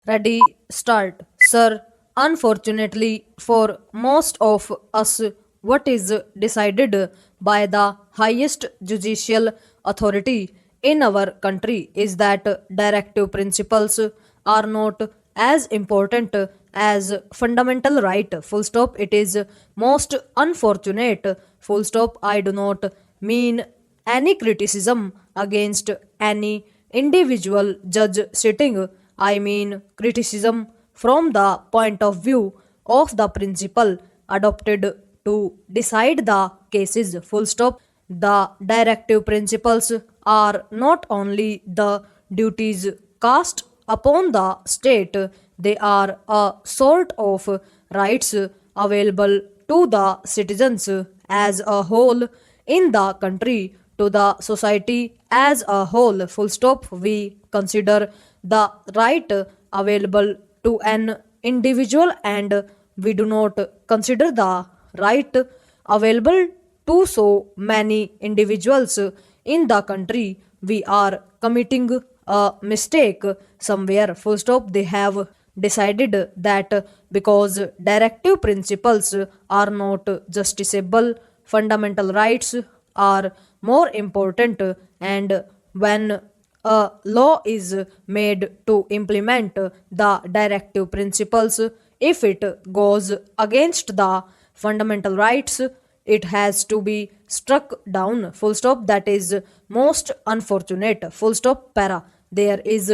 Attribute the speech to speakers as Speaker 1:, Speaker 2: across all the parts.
Speaker 1: Ready, start. Sir, unfortunately for most of us, what is decided by the highest judicial authority in our country is that directive principles are not as important as fundamental right. Full stop. It is most unfortunate. Full stop. I do not mean any criticism against any individual judge sitting. I mean criticism from the point of view of the principle adopted to decide the cases. Full stop. The directive principles are not only the duties cast upon the state, they are a sort of rights available to the citizens as a whole in the country, to the society as a whole. Full stop. We consider the right available to an individual, and we do not consider the right available to so many individuals in the country. We are committing a mistake somewhere. Full stop. They have decided that because directive principles are not justiciable, fundamental rights are more important, and when a law is made to implement the directive principles, if it goes against the fundamental rights, it has to be struck down. Full stop. That is most unfortunate. Full stop. Para. There is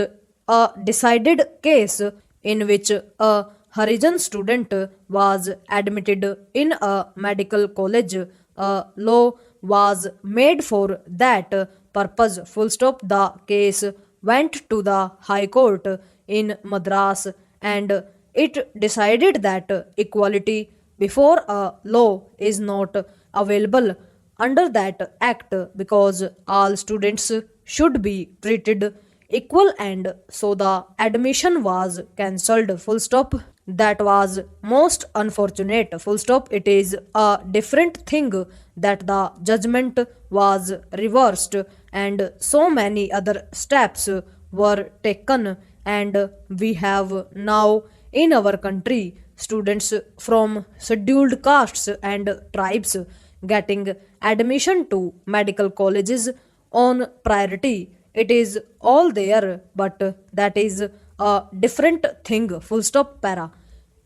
Speaker 1: a decided case in which a Harijan student was admitted in a medical college. A law was made for that purpose. Full stop. The case went to the High Court in Madras, and it decided that equality before a law is not available under that act, because all students should be treated equal, and so the admission was cancelled. Full stop. That was most unfortunate. Full stop. It is a different thing that the judgment was reversed and so many other steps were taken, and we have now in our country students from scheduled castes and tribes getting admission to medical colleges on priority. It is all there, but that is a different thing. Full stop. Para.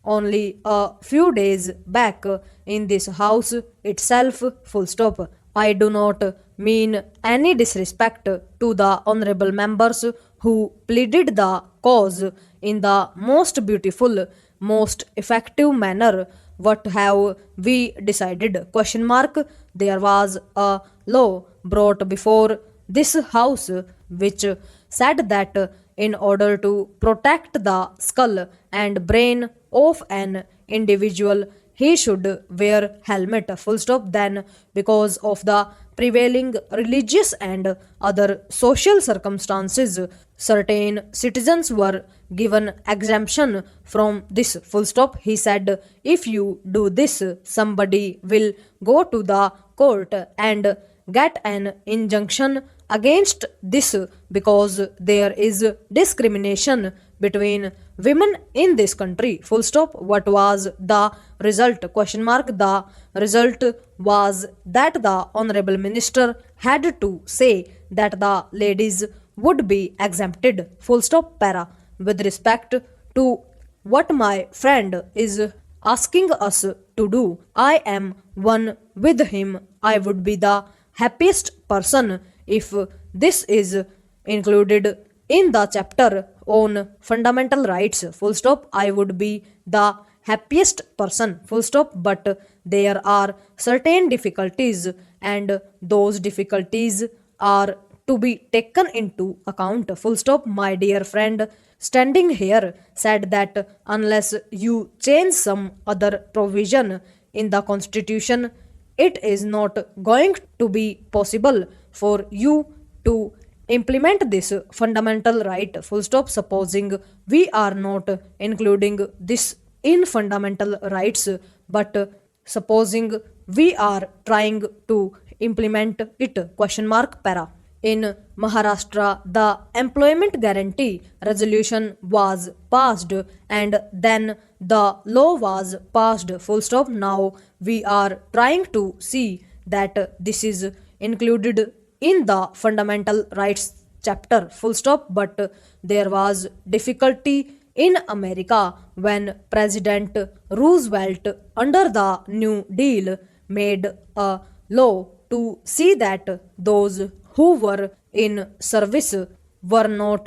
Speaker 1: Only a few days back in this house itself. Full stop. I do not mean any disrespect to the honorable members who pleaded the cause in the most beautiful, most effective manner. What have we decided? Question mark. There was a law brought before this house which said that in order to protect the skull and brain of an individual, he should wear helmet. Full stop. Then because of the prevailing religious and other social circumstances, certain citizens were given exemption from this. Full stop. He said, if you do this, somebody will go to the court and get an injunction against this, because there is discrimination between women in this country. Full stop. What was the result? Question mark. The result was that the honorable minister had to say that the ladies would be exempted. Full stop. Para. With respect to what my friend is asking us to do, I am one with him. I would be the happiest person if this is included in the chapter on fundamental rights. Full stop. I would be the happiest person. Full stop. But there are certain difficulties, and those difficulties are to be taken into account. Full stop. My dear friend standing here said that unless you change some other provision in the constitution, it is not going to be possible for you to implement this fundamental right. Full stop. Supposing we are not including this in fundamental rights, but supposing we are trying to implement it. Question mark. Para. In Maharashtra, the Employment Guarantee Resolution was passed and then the law was passed. Full stop. Now we are trying to see that this is included in the Fundamental Rights chapter. Full stop. But there was difficulty in America when President Roosevelt, under the New Deal, made a law to see that those who were in service were not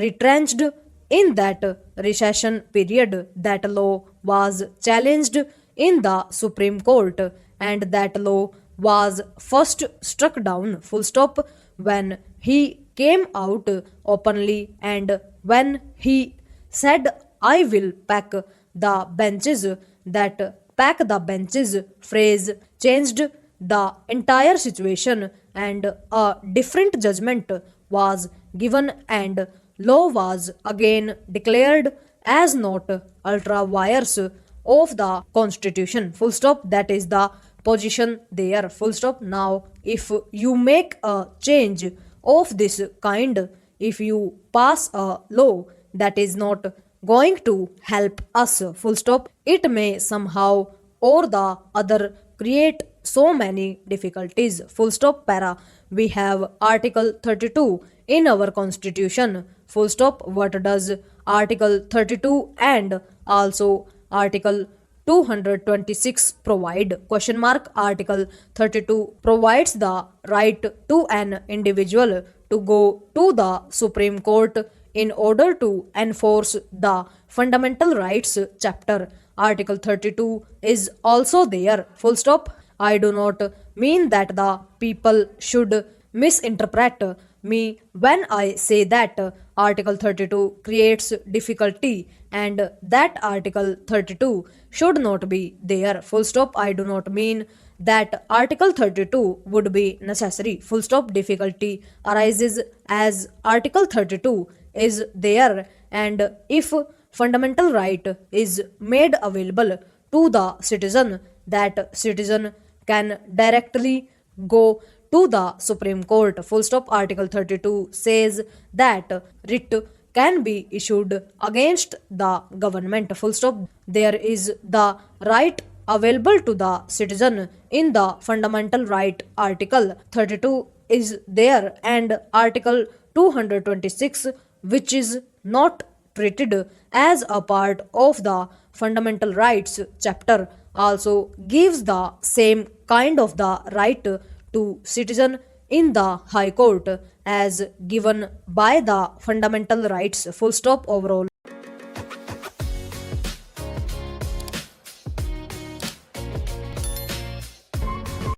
Speaker 1: retrenched in that recession period. That law was challenged in the Supreme Court and that law was first struck down. Full stop. When he came out openly and when he said, I will pack the benches, that pack the benches phrase changed the entire situation and a different judgment was given and law was again declared as not ultra wires of the constitution. Full stop. That is the position there. Full stop. Now if you make a change of this kind, if you pass a law that is not going to help us, full stop, it may somehow or the other create so many difficulties. Full stop. Para. We have Article 32 in our constitution. Full stop. What does Article 32 and also Article 226 provide? Question mark. Article 32 provides the right to an individual to go to the Supreme Court in order to enforce the fundamental rights chapter. Article 32 is also there. Full stop. I do not mean that the people should misinterpret me when I say that Article 32 creates difficulty and that Article 32 should not be there. Full stop. I do not mean that Article 32 would be necessary. Full stop. Difficulty arises as Article 32 is there and if fundamental right is made available to the citizen, that citizen can directly go to the Supreme Court. Full stop. Article 32 says that writ can be issued against the government. Full stop. There is the right available to the citizen in the fundamental right. Article 32 is there and Article 226, which is not treated as a part of the fundamental rights chapter, also gives the same kind of the right to citizen in the High Court as given by the fundamental rights. Full stop. Overall.